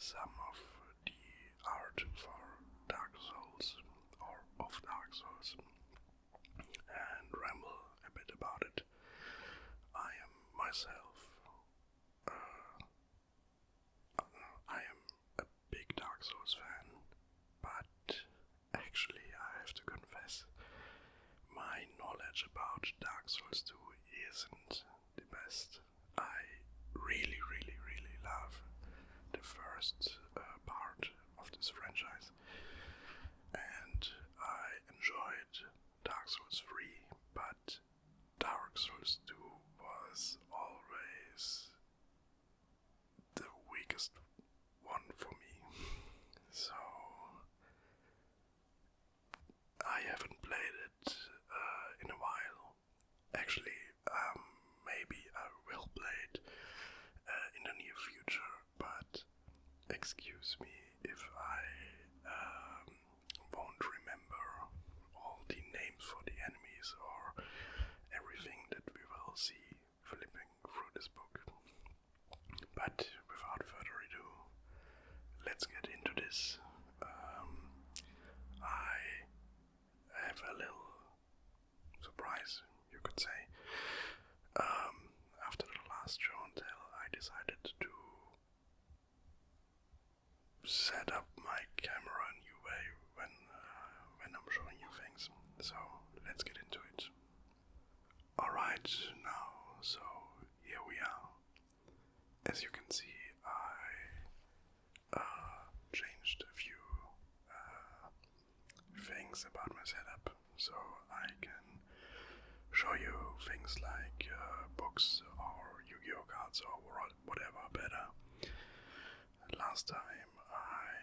some of the art for Dark Souls, or of Dark Souls, and ramble a bit about it. I am myself, I am a big Dark Souls fan, but actually I have to confess, my knowledge about Dark Souls 2 isn't the best. I really love the first part of this franchise, and I enjoyed Dark Souls 3, but Dark Souls 2 was always the weakest one for me. So I haven't played it in a while. Actually, maybe I will play it in the near future, but excuse me if I won't remember all the names for the enemies or everything that we will see flipping through this book. But without further ado, let's get into this. I have a little surprise, you could say. After the last show and tell, I decided to set up my camera a new way when I'm showing you things. So let's get into it. Alright, now, so here we are. As you can see, I changed a few things about my setup, so I can show you things like books or Yu-Gi-Oh cards or whatever better. Last time I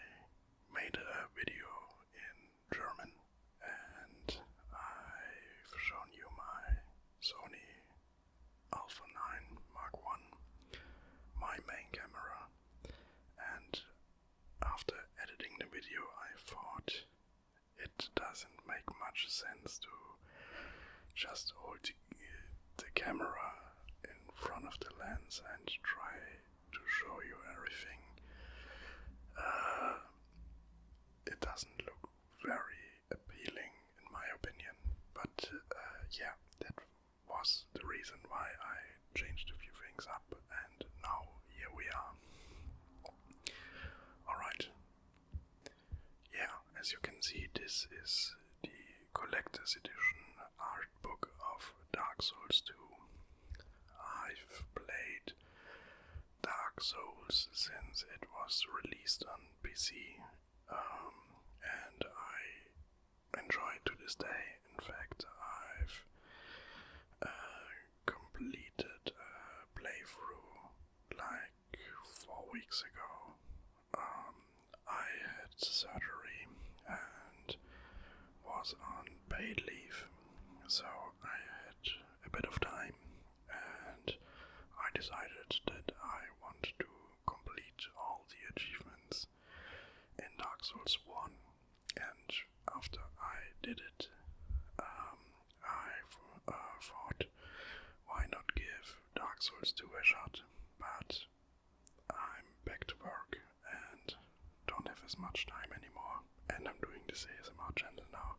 made a video in German, and I've shown you my Sony Alpha 9 Mark I, my main camera, and after editing the video I thought it doesn't make much sense to just hold the camera in front of the lens and try to show you everything. It doesn't look very appealing in my opinion, but yeah, that was the reason why I changed a few things up, and now here we are. Alright. Yeah, as you can see, this is the collector's edition art book of Dark Souls 2. I've played Dark Souls since it was released on PC, and I enjoy it to this day. In fact, I've completed a playthrough like 4 weeks ago. I had surgery and was on paid leave, so I had a bit of time, and I decided that I want to complete all the achievements in Dark Souls 1, and after I did it, I thought, why not give Dark Souls 2 a shot, but I'm back to work and don't have as much time anymore, and I'm doing this ASMR channel now,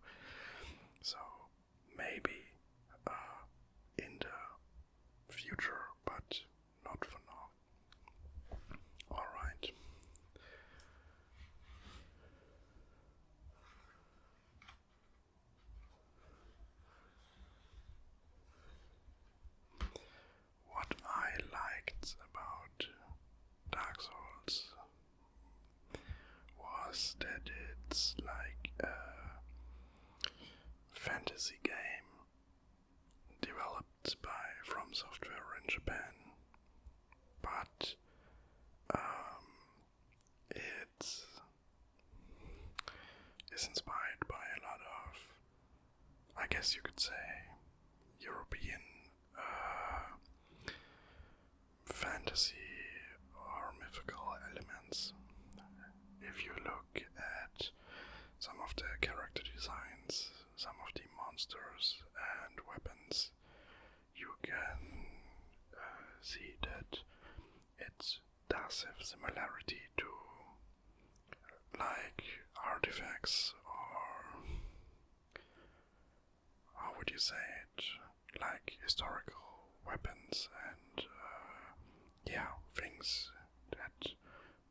so maybe in the future, but not for now. Alright. What I liked about Dark Souls was that it's like a fantasy game developed by From Software in Japan, but it is inspired by a lot of, I guess you could say, European fantasy or mythical elements. If you look at some of the character designs, some of the monsters and weapons, you can see that it does have similarity to like artifacts, or how would you say it, like historical weapons and things that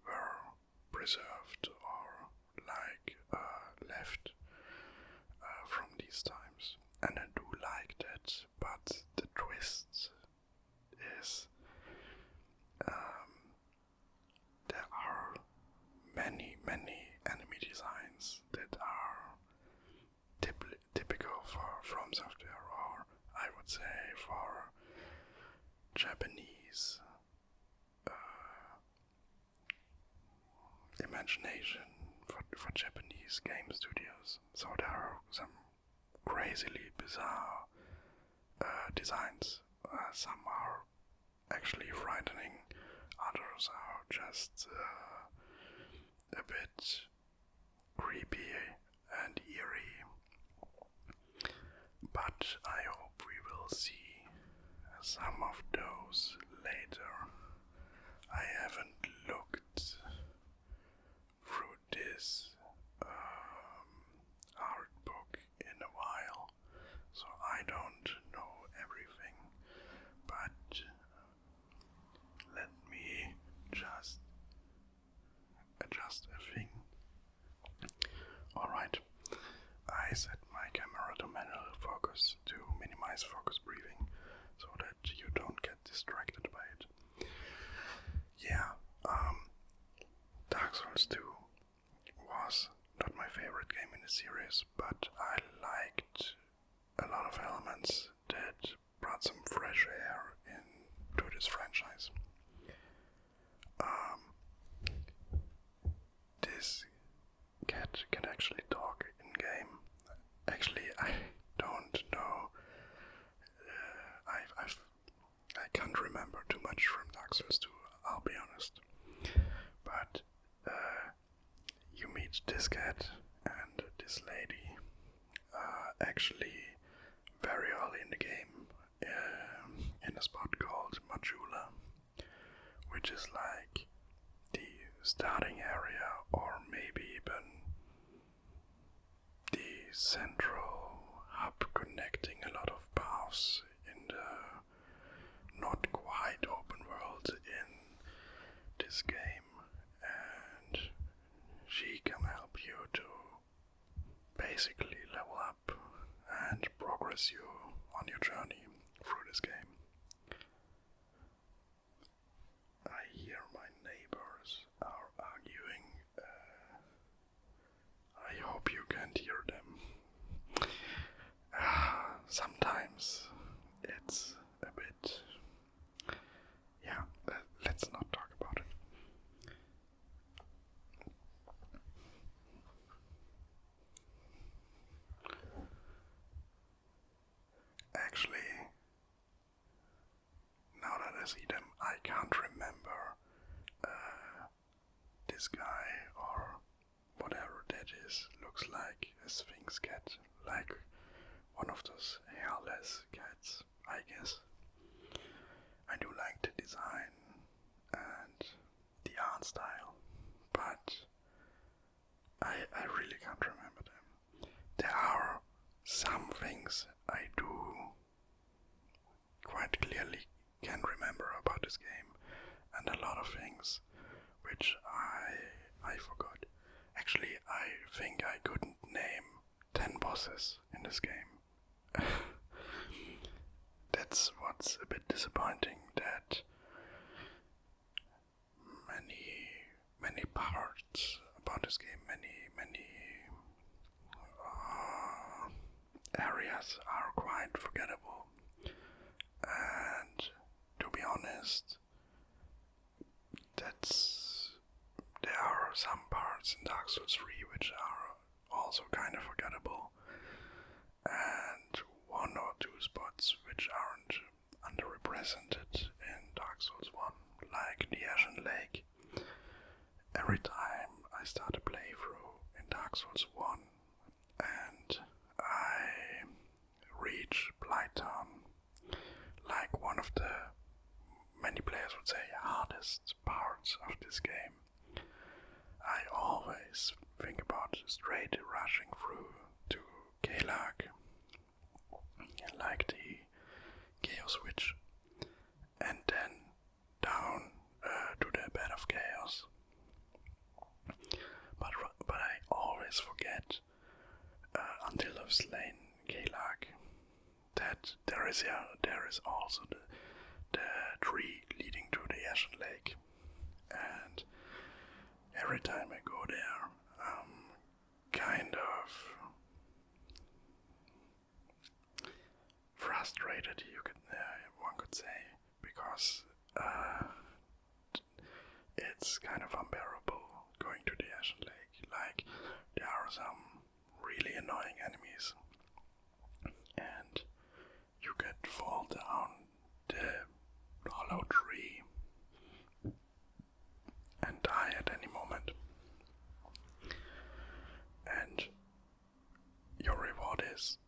were preserved or like left from these times. And I do like that, but the twist is there are many enemy designs that are typical for From Software, or I would say for Japanese imagination, for Japanese game studios. So there are some crazily bizarre designs. Some are actually frightening, others are just a bit creepy and eerie. But I hope we will see some of those later. I haven't looked through this art book in a while, so I don't know everything, but let me just adjust a thing. Alright, I set my camera to manual focus to minimize focus breathing so that you don't get distracted by it. Dark Souls 2 was not my favorite game in the series, but I liked a lot of elements that brought some fresh air into this franchise. This cat can actually talk in game. Actually, I don't know. I can't remember too much from Dark Souls 2, I'll be honest. But you meet this cat and this lady actually very early in the game in a spot called Majula, which is like the starting area, or maybe even the central hub connecting a lot of paths in the not quite open world in this game, and she can help you to basically level up and progress you on your journey through this game. I hear my neighbors are arguing. I hope you can't hear them. Sometimes it's a bit... let's not talk about it. Actually, now that I see them, I can't remember this guy or whatever that is. Looks like a Sphinx cat, like one of those hairless cats, I guess. I do like the design and the art style, but I really can't remember them. There are some things I do quite clearly can remember about this game, and a lot of things which I forgot. Actually, I think I couldn't name 10 bosses in this game. That's what's a bit disappointing, that many parts about this game, many areas are quite forgettable. And to be honest, there are some parts in Dark Souls 3 which are also kind of forgettable, and one or two spots which aren't underrepresented in Dark Souls 1, like the Ashen Lake. Every time I start a playthrough in Dark Souls 1 and I reach Blighttown, like one of the, many players would say, hardest parts of this game, I always think about straight rushing through to Kelag, like the chaos witch, and then down to the bed of chaos. But I always forget until I've slain Kelag that there is also the tree leading to the Ashen Lake, and every time I go there, kind of frustrated, one could say, because it's kind of unbearable going to the Ashen Lake. Like, there are some really annoying enemies, and you could fall down the hollow tree and die at any moment. And your reward is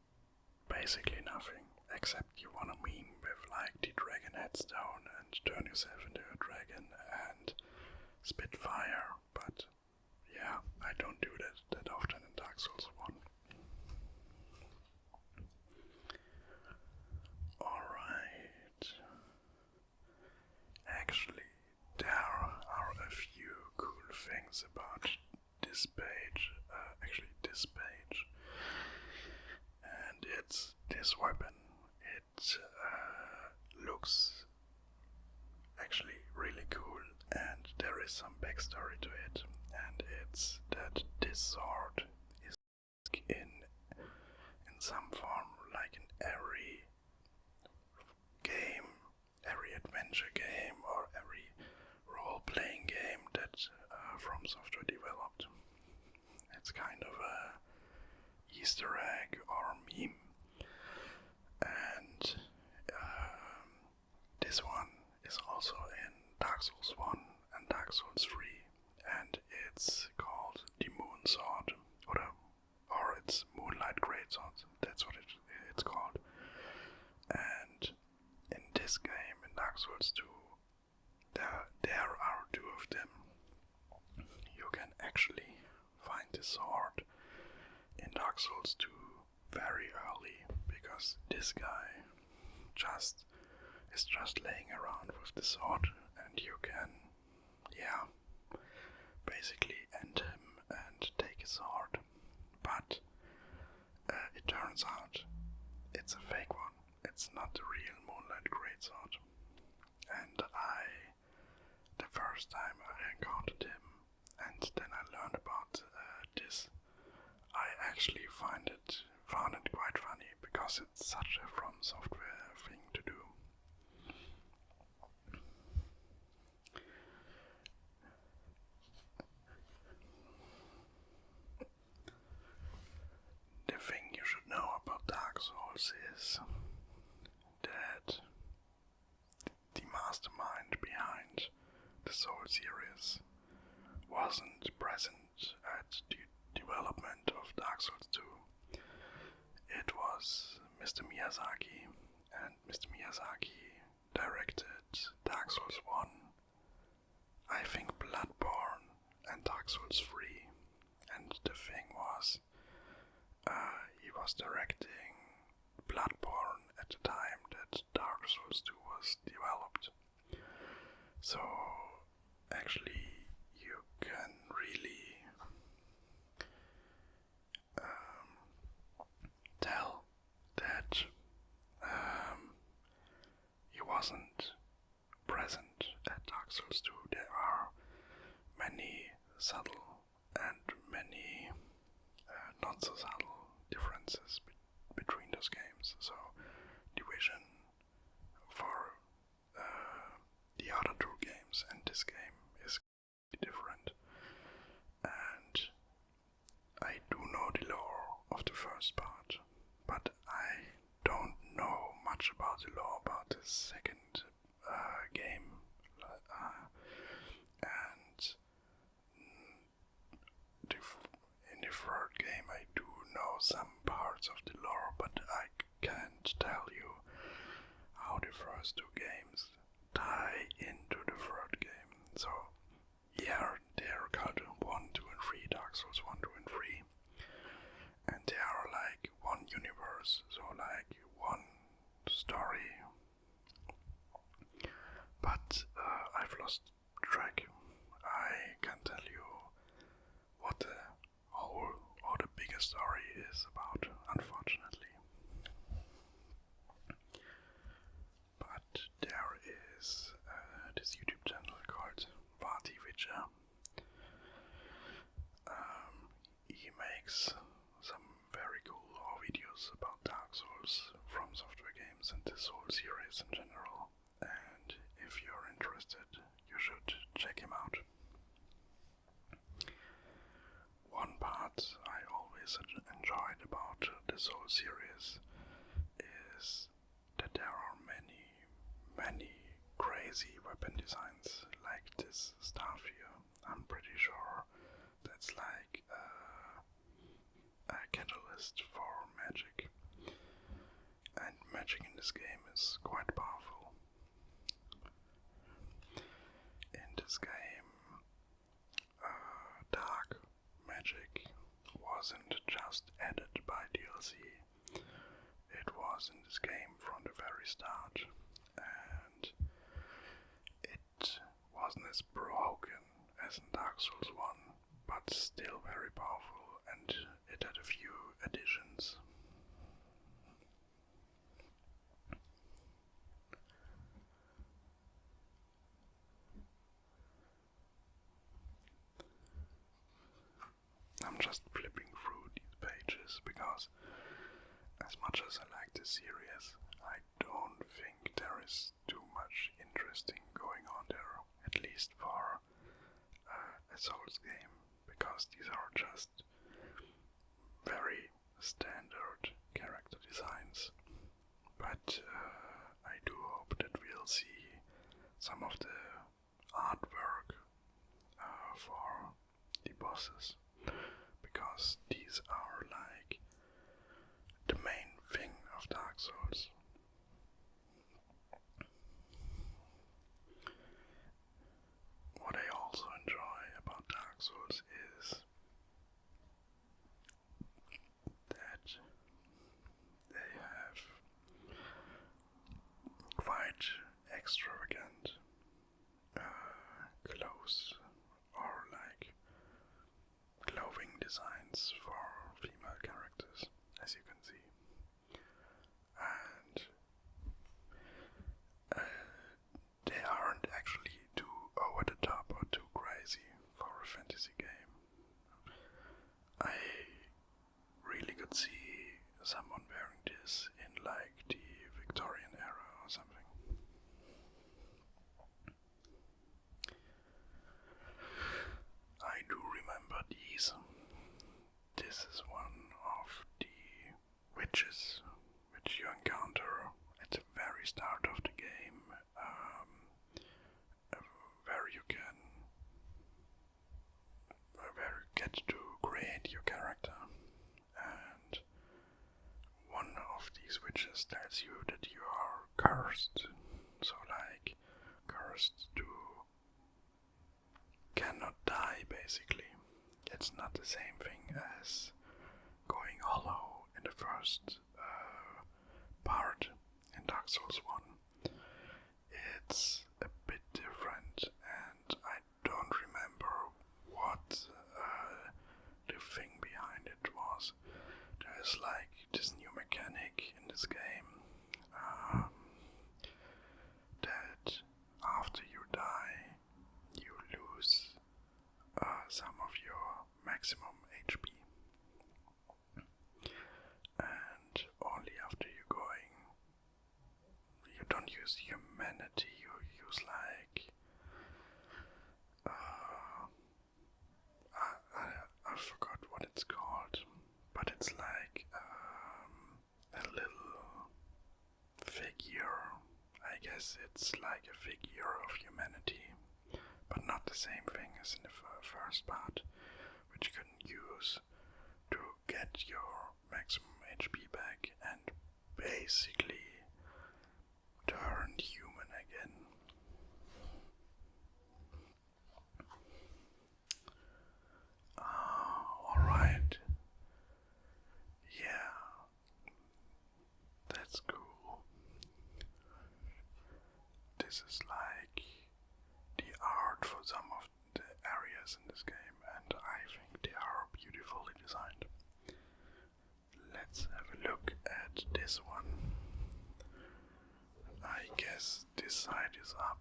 basically nothing, except you want to meme with like the dragon headstone and turn yourself into a dragon and spit fire, but yeah, I don't do that often in Dark Souls 1. Alright. Actually, there are a few cool things about this page, and it's this weapon. It looks actually really cool, and there is some backstory to it, and it's that this sword is in some form, like in every game, every adventure game, or every role-playing game that From Software developed. It's kind of a Easter egg or meme, and this one is also in Dark Souls 1 and Dark Souls 3, and it's called the Moon Sword, or it's Moonlight Greatsword, that's what it's called. And in this game, in Dark Souls 2, there are two of them. You can actually find the sword in Dark Souls 2 very early, because this guy is just laying around with the sword, and you can, basically end him and take his sword. But it turns out it's a fake one. It's not the real Moonlight Greatsword. And the first time I encountered him, and then I learned about this, I actually found it quite funny, because it's such a From Software thing to do. The thing you should know about Dark Souls is that the mastermind behind the Soul series wasn't present at the development of Dark Souls 2. It was Mr. Miyazaki, and Mr. Miyazaki directed Dark Souls 1, I think Bloodborne, and Dark Souls 3. And the thing was, he was directing Bloodborne at the time that Dark Souls 2 was developed. So actually you can really tell that he wasn't present at Dark Souls 2. There are many subtle and many not so subtle differences between those games. So the vision for the other two games and this game is different. And I do know the lore of the first part, but I don't know much about the lore about the second game. And in the third game I do know some parts of the lore, but I can't tell you how the first two games tie into the third game. So yeah, they're called 1, 2 and 3 Dark Dark Souls 1, 2 and 3. And they are like one universe, so like one story. But I've lost track. I can't tell you what the whole or the bigger story is about, unfortunately. But there is this YouTube channel called Werde. He makes some very cool videos about Dark Souls from software games and the Soul series in general. And if you're interested, you should check him out. One part I always enjoyed about the Soul series is that there are many crazy weapon designs like this stuff here. I'm pretty sure that's like a catalyst for magic. And magic in this game is quite powerful. In this game, dark magic wasn't just added by DLC. It was in this game from the very start, and it wasn't as broken as in Dark Souls 1, but still very powerful, and it had a few additions. I'm just flipping through these pages because as much as I like this series, I don't think there is too much interesting going on there, at least for a Souls game, because these are just very standard character designs. But I do hope that we'll see some of the artwork for the bosses, because these are like the main thing of Dark Souls. What I also enjoy about Dark Souls is that they have quite extravagant clothes or like clothing designs for female characters, as you can see. And they aren't actually too over the top or too crazy for a fantasy game. I really could see someone wearing this in like the Victorian era or something. I do remember these. This is one of the witches which you encounter at the very start of the game, where you get to create your character. And one of these witches tells you that you are cursed, so like cursed to cannot die, basically. It's not the same thing as going hollow in the first part in Dark Souls 1. It's a bit different, and I don't remember what the thing behind it was. There's like this new mechanic in this game that after you die, you lose some of your maximum HP, and only after you're going, you don't use humanity, you use like I forgot what it's called, but it's like a little figure. I guess it's like a figure of humanity, but not the same thing as in the first part, which you can use to get your maximum HP back and basically turn human again. That's cool. This is like the art for some of the areas in this game, and I think they are beautifully designed. Let's have a look at this one. I guess this side is up.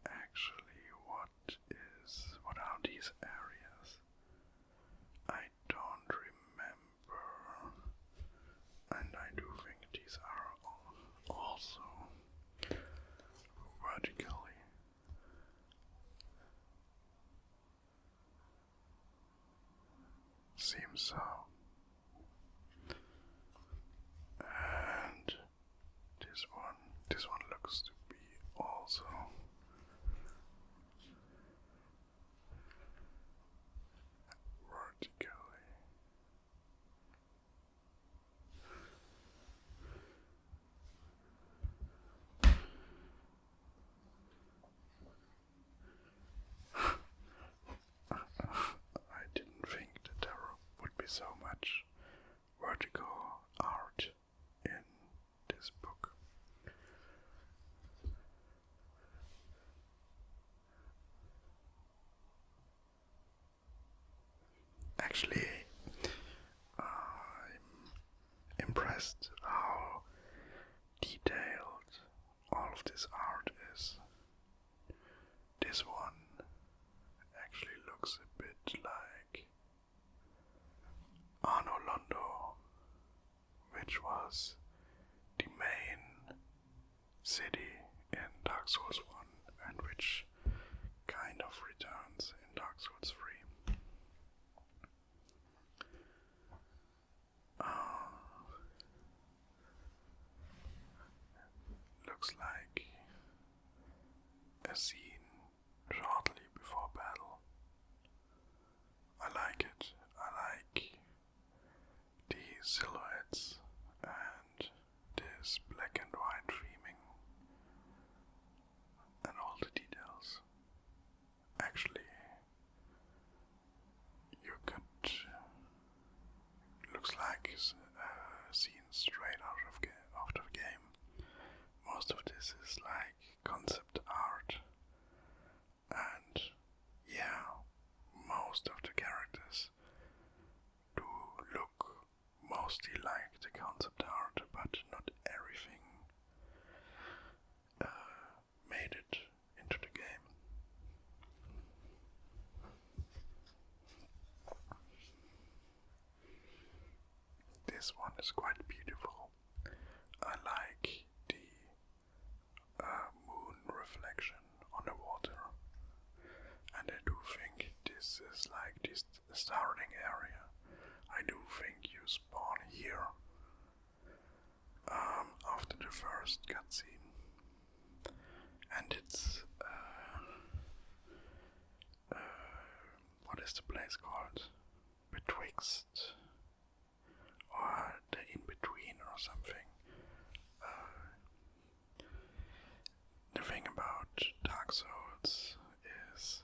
Actually, what are these areas? I don't remember, and I do think these are also vertically. Seems so. And this one looks to be also vertically. I didn't think that there would be so much vertical art in this book. Actually, I'm impressed how detailed all of this art is. This one actually looks a bit like Arno Londo, which was the main city in Dark Souls 1 and which kind of returns in Dark Souls 3. Looks like a scene shortly before battle. I like it. I like the silhouettes and this black and white theming and all the details. Actually, you could looks like a scene straight out of the game. Most of this is like concept art, and yeah, most of the characters do look mostly like the concept art, but not everything made it into the game. This one is quite beautiful. I like the moon reflection on the water, and I do think this is like this starting area. I do think you spawn here after the first cutscene, and it's what is the place called? Betwixt or the in-between or something. The thing about Dark Souls is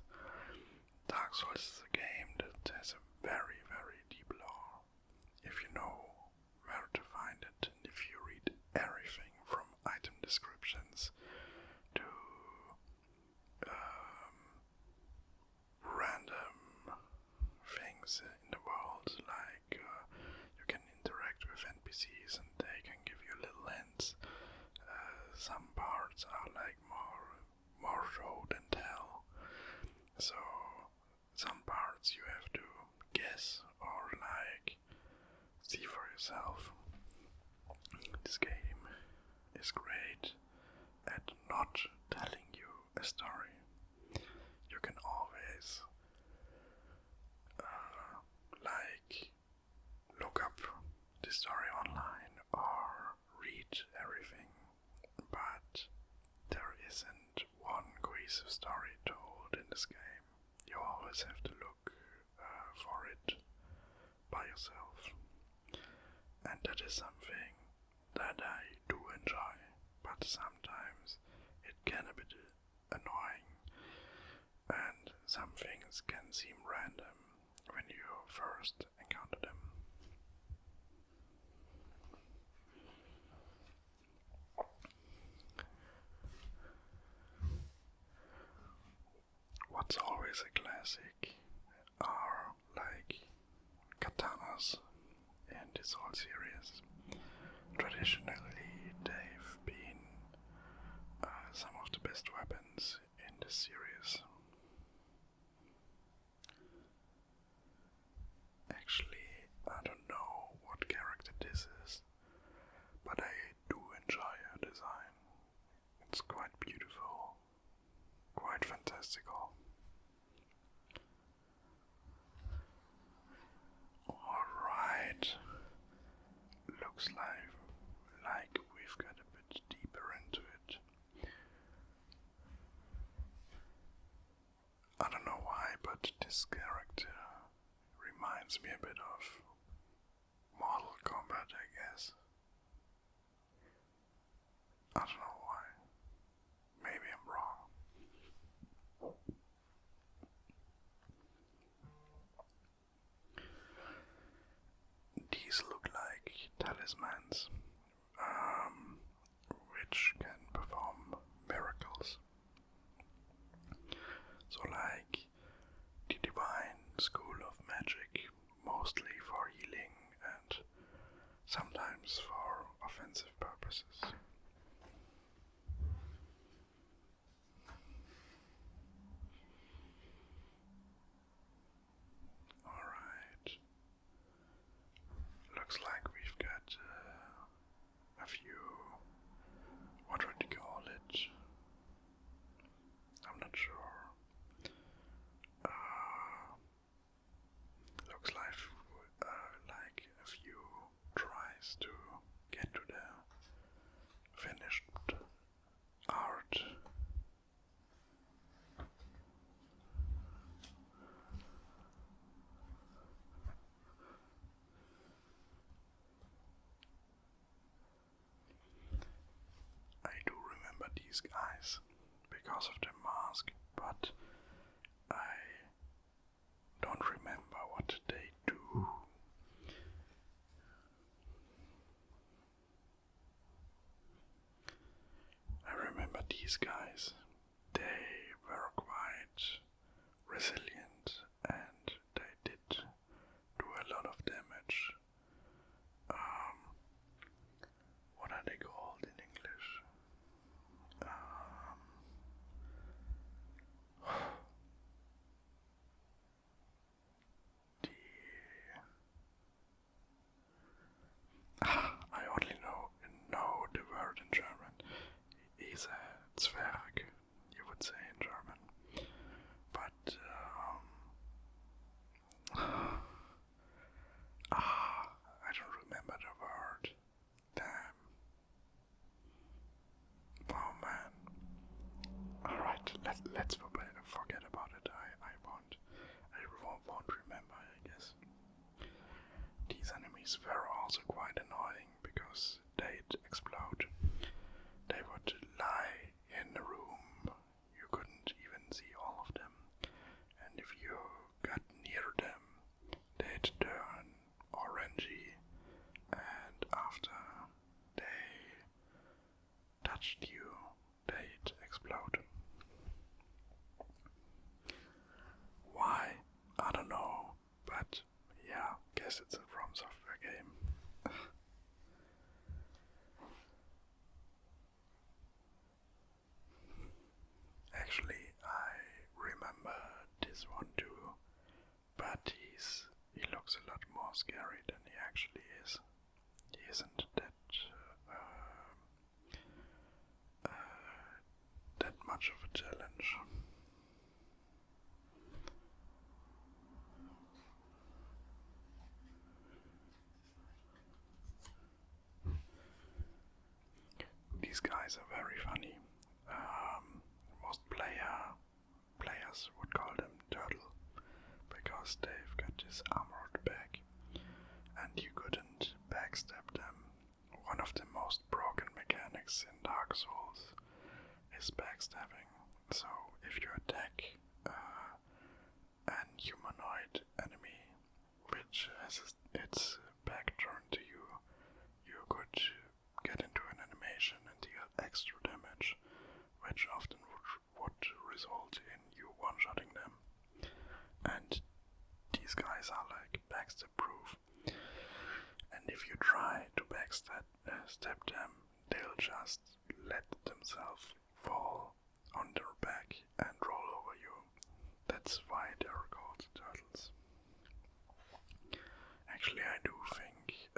a game that has a very, very deep lore. If you know where to find it, and if you read everything from item descriptions to random things in the world, like you can interact with NPCs and they can give you little hints. Some parts are like more show than tell, so some parts you have to guess or like see for yourself. This game is great at not telling you a story. You can always look up the story online or read everything, but there isn't one cohesive story told in this game. You always have to look for it by yourself. And that is something that I do enjoy, but sometimes it can be a bit annoying, and some things can seem random when you first encounter them. What's always a classic are like katanas in this whole series. Traditionally, they've been some of the best weapons in this series. Actually, I don't know what character this is, but I do enjoy her design. It's quite beautiful, quite fantastical. Alright, looks like we've got a bit deeper into it. I don't know why, but this character reminds me a bit of Mortal Kombat, I guess. I don't know why. Maybe I'm wrong. These look like talismans, which can perform miracles. So like the divine school of magic, mostly for healing and sometimes for offensive purposes. Alright. Looks like we've got a few, what would you call it? I'm not sure. Looks like a few tries to get to the finished art. I do remember these guys because of their mask, but I don't remember what they do. I remember these guys. They were quite resilient and they did do a lot of damage. What are they called in English? I only know the word in German. He's a Zwerg, you would say in German. But I don't remember the word. Damn. Oh man. Alright, let's forget about it. I won't remember, I guess. These enemies were also quite annoying because they'd explode. They would lie in a room. You couldn't even see all of them. And if you got near them, they'd turn orangey. And after they touched you, they'd explode. Why? I don't know, but yeah, guess it's a From Software game. Actually, I remember this one too, but he looks a lot more scary than he actually is. He isn't that much of a challenge. These guys are very funny. Most players would call them turtle because they've got this armored back and you couldn't backstab them. One of the most broken mechanics in Dark Souls is backstabbing. So if you attack an humanoid enemy which has its back turned to you, you could get into an animation and deal extra damage, which often would result in you one-shotting them. And these guys are like backstab proof. And if you try to backstab them, they'll just let themselves fall on their back and roll over you. That's why they're called turtles. Actually, I do think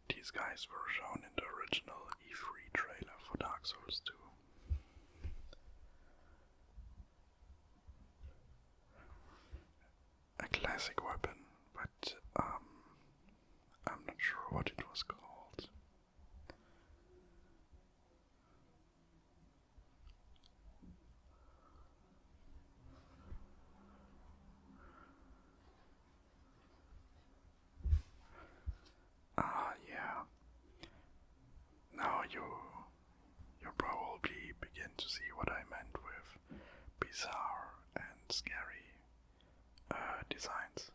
these guys were shown in the original E3 trailer for Dark Souls 2. A classic weapon, but I'm not sure what it was called. Yeah. Now you probably begin to see what I meant with bizarre and scary designs.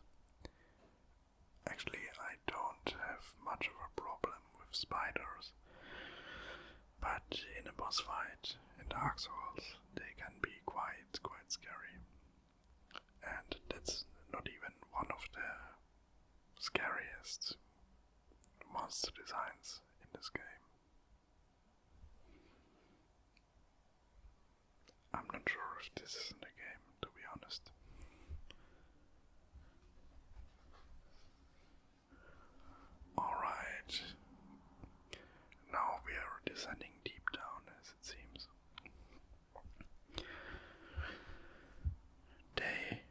Actually, I don't have much of a problem with spiders, but in a boss fight in Dark Souls, they can be quite scary. And that's not even one of the scariest monster designs in this game. I'm not sure if this is in the game, to be honest. Alright. Now we are descending deep down, as it seems. They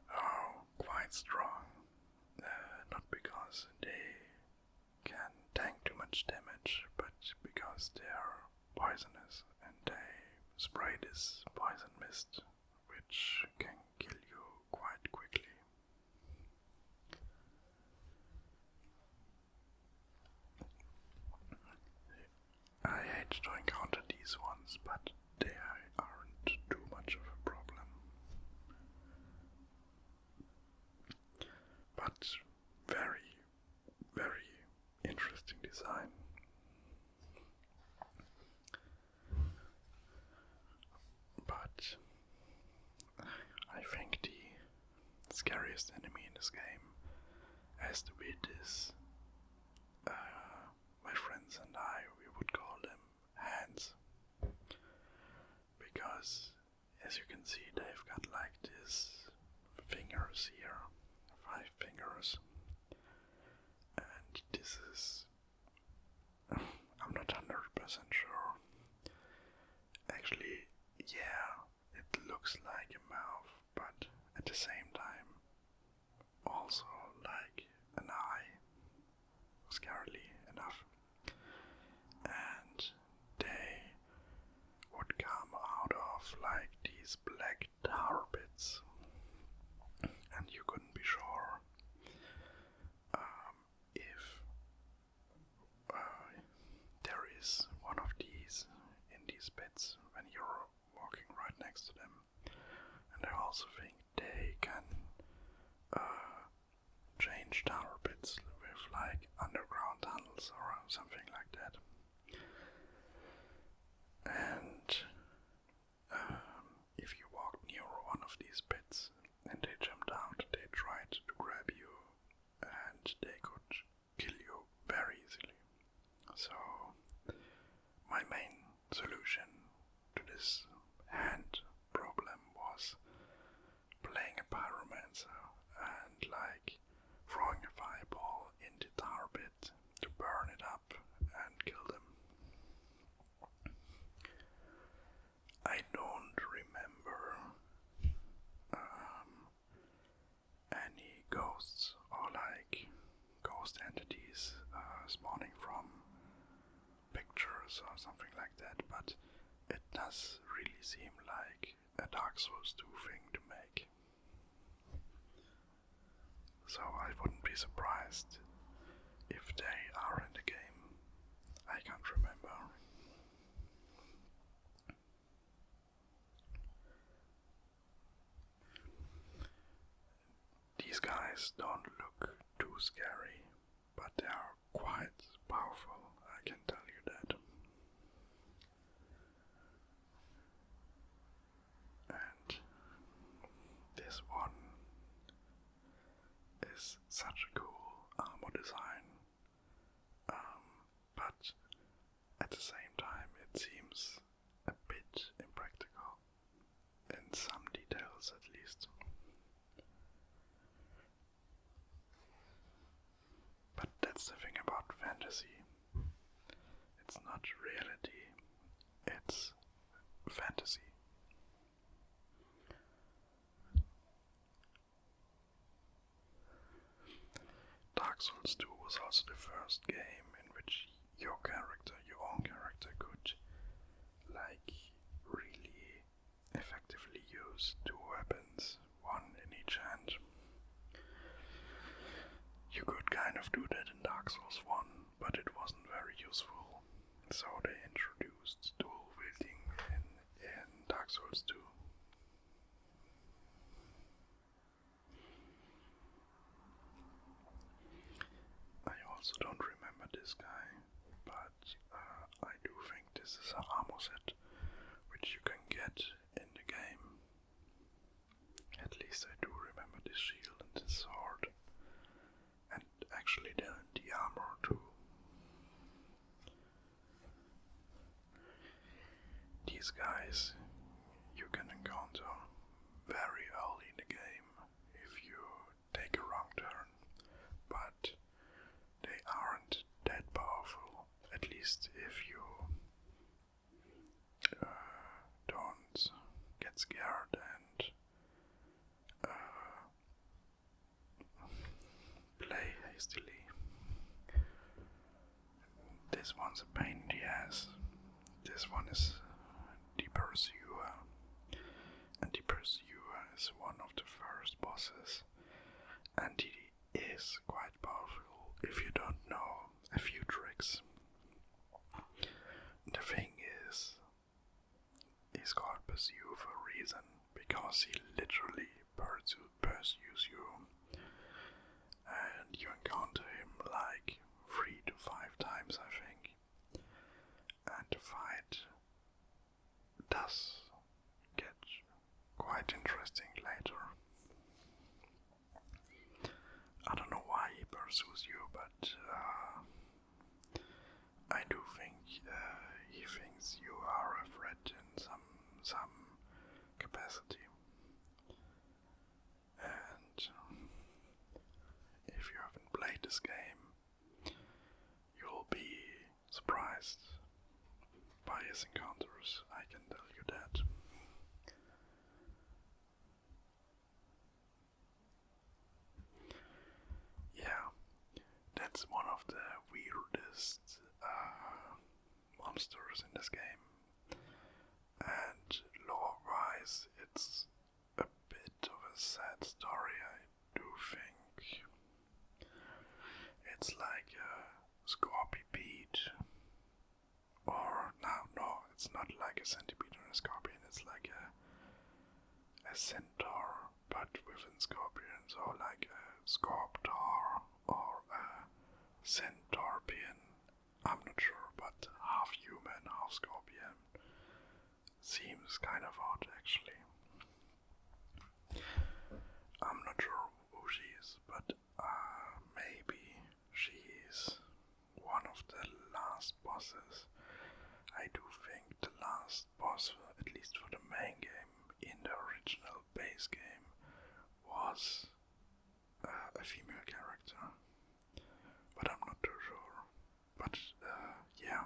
are quite strong, not because they can tank too much damage, but because they are poisonous and they spray this poison mist, which can kill you quite quickly. I hate to encounter these ones, but they aren't too much of a problem. But very, very interesting design. But I think the scariest enemy in this game has to be this, my friends and I, we would call them hands. Because, as you can see, they've got like this fingers here, 5 fingers. And this is, I'm not 100% sure. Actually, yeah, it looks like a mouth, but at the same time, also like an eye, scarily enough. And they would come out of like these black tar pits, and you couldn't be sure if there is one of these in these pits when you're walking right next to them. And I also think they can change tower pits with like underground tunnels or something like that. And if you walked near one of these pits and they jumped out, they tried to grab you and they could kill you very easily. So my main solution to this hand problem was playing a pyromancer and like throwing a fireball in the tar pit to burn it up and kill them. I don't remember any ghosts or like ghost entities spawning from pictures or something like that, but it does really seem like a Dark Souls 2 thing to make. surprised if they are in the game. I can't remember. These guys don't look too scary, but they are quite powerful, I can tell you that. And this one is such a cool armor design, but at the same time it seems a bit impractical, in some details at least. But that's the thing about fantasy. It's not reality, it's fantasy. Dark Souls 2 was also the first game in which your own character, could really effectively use two weapons, one in each hand. You could kind of do that in Dark Souls 1, but it wasn't very useful. So they introduced dual wielding in Dark Souls 2. I also don't remember this guy, but I do think this is an armor set which you can get in the game. At least I do remember this shield and this sword. And actually the armor too. These guys you can encounter very early in the game if you take a wrong turn, but they aren't that powerful, at least if you don't get scared and play hastily. This one's a pain in the ass. This one is the Pursuer, and the Pursuer is one of the first bosses, and he is quite powerful if you don't know a few tricks. The thing is, he's called Pursue for a reason, because he literally pursues you, and you encounter him like 3 to 5 times, I think, and the fight does get quite interesting later. I don't know why he pursues you, but I do think he thinks you are a threat in some capacity. And if you haven't played this game, you'll be surprised by his encounters, I can tell you that. Yeah, that's one of the weirdest monsters in this game. And lore-wise, it's a bit of a sad story, I do think. It's like a scorpion, or no, it's not like a centipede or a scorpion, it's like a centaur, but within scorpions, or like a scorptor, or a centorpian. I'm not sure, but half human, half scorpion. Seems kind of odd, actually. I'm not sure who she is, but maybe she's one of the last bosses. I do think the last boss, at least for the main game, in the original base game, was a female character. But I'm not too sure. But yeah,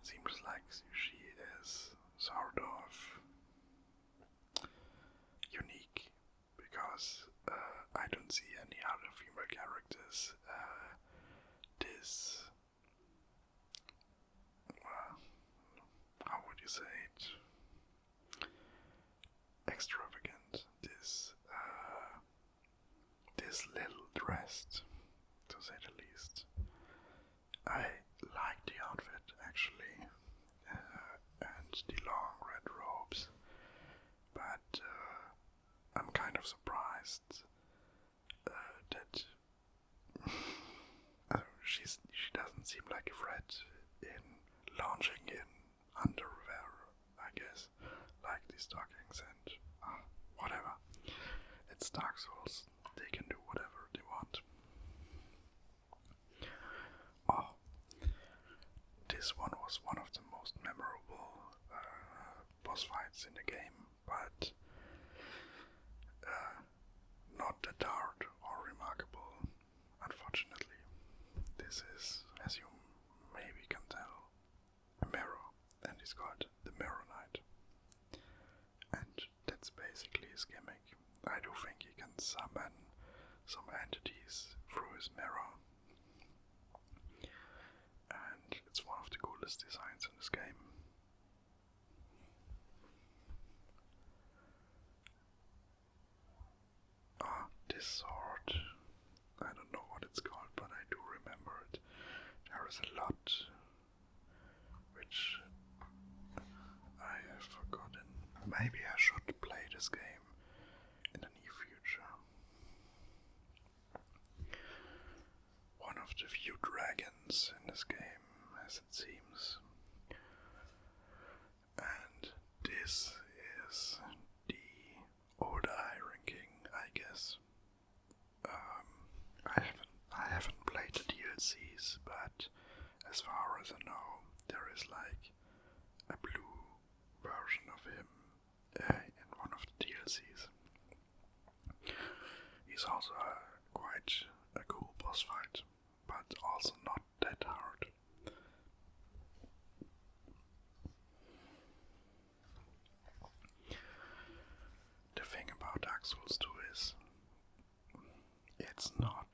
seems like she is sort of unique, because I don't see any other female characters this, how would you say it, extravagant, this little dressed. to say the least. I like the outfit actually, and the long red robes, but I'm kind of surprised that she doesn't seem like a threat in launching in underwear, I guess, like these stockings and whatever. It's Dark Souls, they can do whatever they want. Oh, this one was one of the most memorable boss fights in the game, but not that hard or remarkable, unfortunately. This is, as you maybe can tell, a mirror, and he's got the Mirror Knight. And that's basically his gimmick. I do think he can summon some entities through his mirror. And it's one of the coolest designs in this game. This sword, I don't know what it's called, but I do remember it. There is a lot which I have forgotten. Maybe I should play this game in the near future. One of the few dragons in this game, as it seems. And this is the old Iron King, I guess. I haven't played the DLCs, but as far as I know, there is like a blue version of him in one of the DLCs. He's also quite a cool boss fight, but also not that hard. The thing about Dark Souls 2 is it's not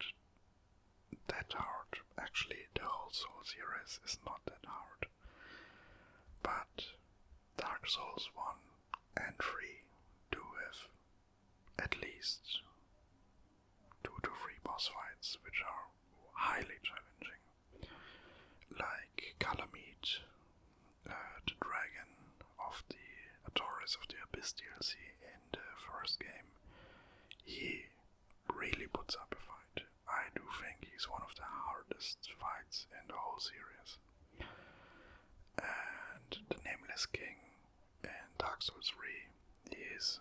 that hard. Actually, the whole Souls series is not that hard. But Dark Souls 1 and 3 do have at least 2 to 3 boss fights which are highly challenging. Like Calamite, the dragon of the Authorities of the Abyss DLC in the first game. He really puts up a fight. I do think he's one of the hardest fights in the whole series. And the Nameless King in Dark Souls 3 is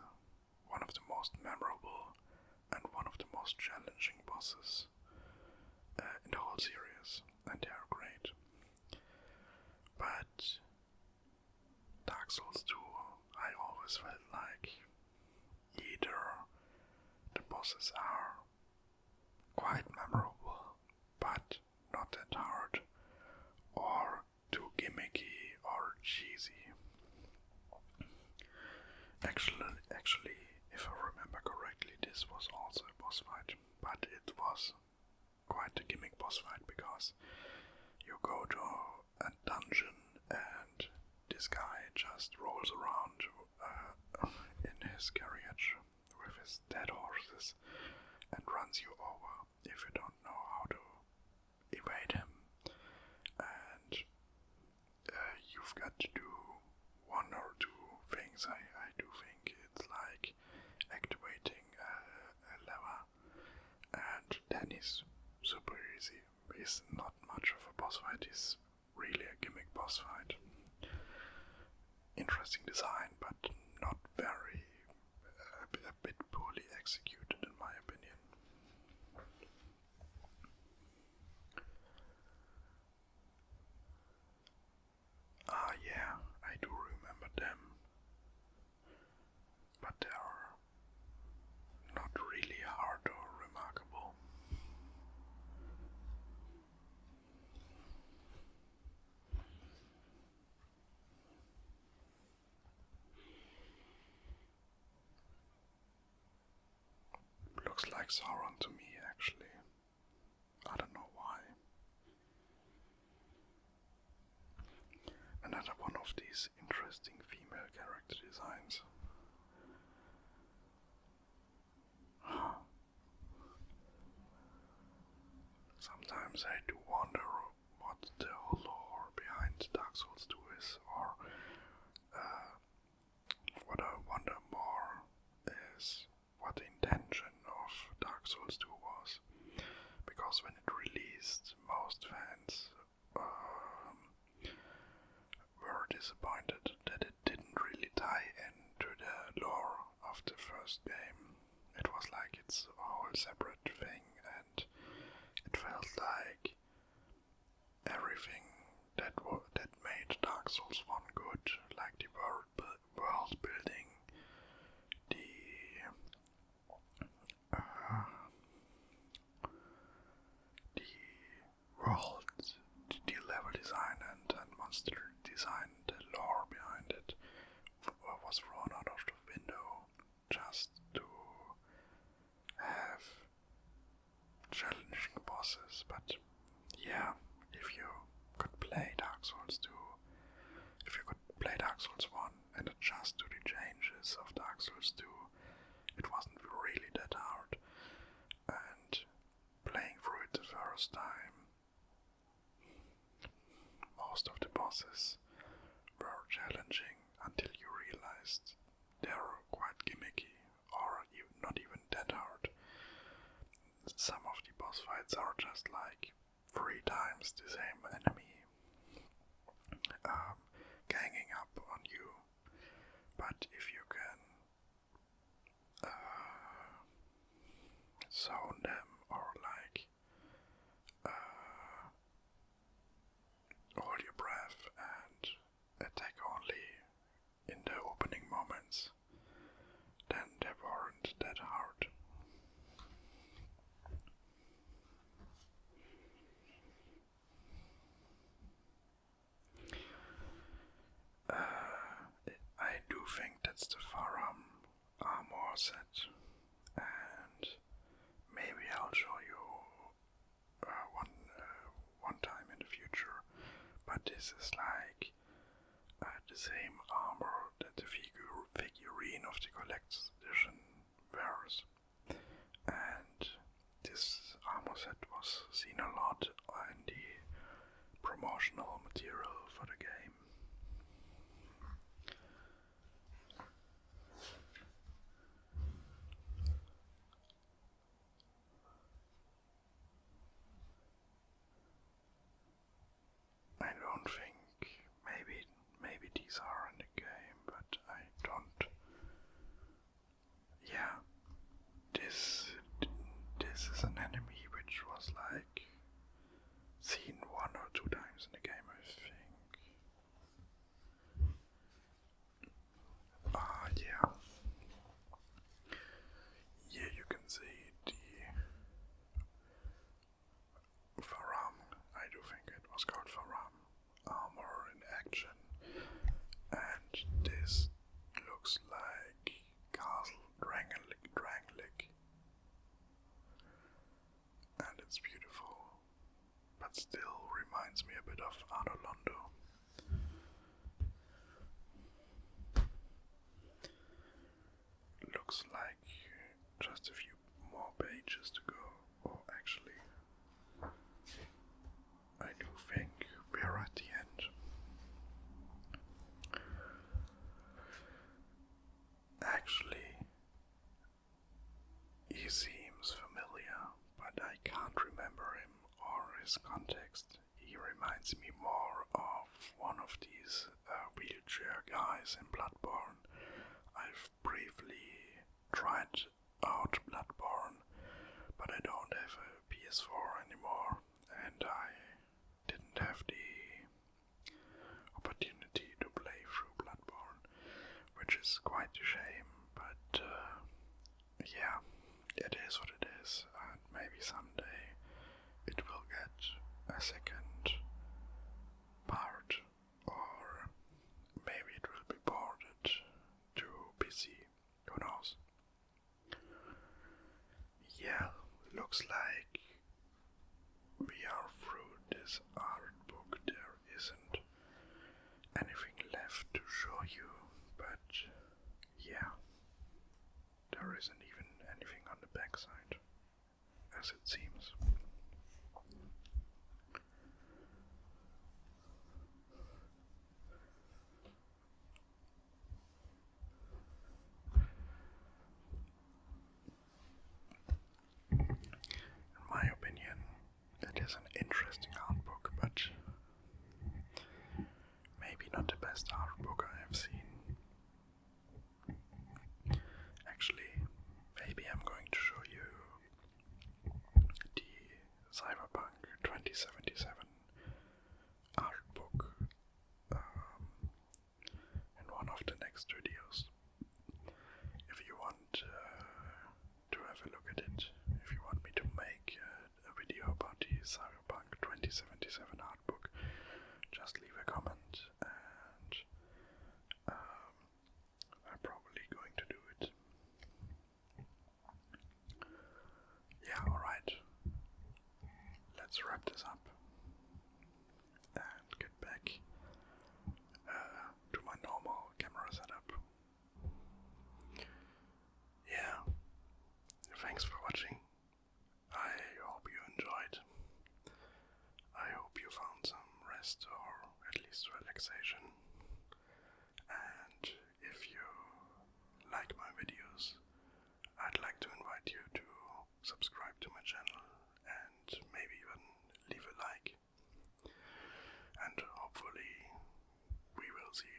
one of the most memorable and one of the most challenging bosses in the whole series, and they are great. But Dark Souls 2, I always felt like either the bosses are quite memorable, but not that hard, or too gimmicky or cheesy. Actually, if I remember correctly, this was also a boss fight, but it was quite a gimmick boss fight because you go to a dungeon and this guy just rolls around in his carriage with his dead horses and runs you over if you don't know how to evade him. And you've got to do one or two things. I do think it's like activating a lever, and then he's super easy. He's not much of a boss fight, he's really a gimmick boss fight. Interesting design, but not very, a bit poorly executed in my opinion. Yeah, I do remember them, but they are not really hard or remarkable. Looks like Sauron to me, actually. I don't know why. Another one of these interesting female character designs. Sometimes I do wonder what the whole lore behind Dark Souls 2 is, or what I wonder more is what the intention of Dark Souls 2 was. Because when it released, most fans were disappointed that it didn't really tie into the lore of the first game. It was like it's a whole separate thing, and it felt like everything that made Dark Souls 1 good, like the world building, the world, the level design and monster design, the lore behind it was thrown out of the window just to have challenging bosses. But yeah, if you could play Dark Souls 2, if you could play Dark Souls 1 and adjust to the changes of Dark Souls 2, it wasn't really that hard. And playing through it the first time, most of the bosses were challenging until you realized they're quite gimmicky, or not even that hard. Some of the boss fights are just like 3 times the same enemy ganging up on you. But if you can zone them, or like hold your breath and attack only in the opening moments, then they weren't that hard. I do think that's the Faram armor set, and maybe I'll show you one time in the future. But this is like the same armor that the figurine of the collector's edition wears, and this armor set was seen a lot in the promotional material for the game. I don't think, maybe these are in the game, but I don't. Yeah, this is an enemy which was like seen 1 or 2 times in the game, I think. Yeah. Here you can see the Faram, I do think it was called Faram, armor in action. And this looks like Castle Drangleic. And it's beautiful, but still reminds me a bit of Arnolondo. Looks like just a few more pages to go. Oh, actually, I do think we're at the end. Actually, he seems familiar, but I can't remember him or his context. He reminds me more of one of these wheelchair guys in Bloodborne. I've briefly tried out Bloodborne, but I don't have a PS4 anymore, and I didn't have the opportunity to play through Bloodborne, which is quite a shame, but yeah, it is what it is, and maybe someday it will get a second part, or maybe it will be ported to PC, who knows. Yeah, looks like we are through this art book. There isn't anything left to show you, but yeah, there isn't even anything on the backside, as it seems. is an interesting art book, but maybe not the best art book I have seen. Actually, maybe I'm going to show you the Cyberpunk 2077 art book in one of the next videos. If you want to have a look at it, if you want me to make a video about the Cyberpunk 2077 art book, just leave a comment and I'm probably going to do it. Yeah, alright. Let's wrap this up and get back to my normal camera setup. Yeah, thanks for watching. I hope you enjoyed. I hope you found some rest or at least relaxation. And if you like my videos, I'd like to invite you to subscribe to my channel and maybe even leave a like. And hopefully we will see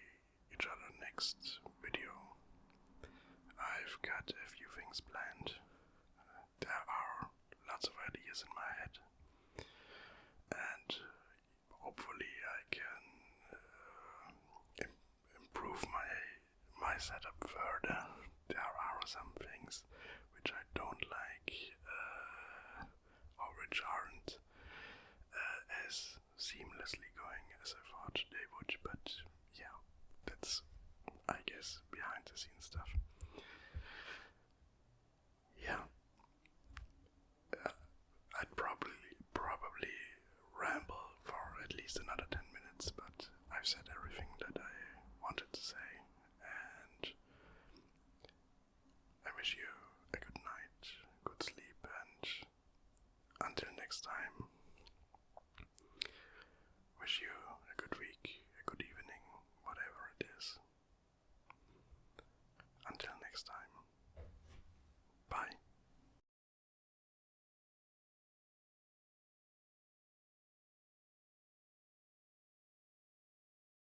each other next video. I've got a few things planned. There are lots of ideas in my head, and hopefully I can improve my setup further. There are some things which I don't like, or which aren't as seamlessly going as I thought they would, but yeah, that's, I guess, behind the scenes stuff. Yeah, I'd probably ramble for at least another 10 minutes, but I've said everything that I wanted to say, and I wish you a good night, good sleep, and until next time, wish you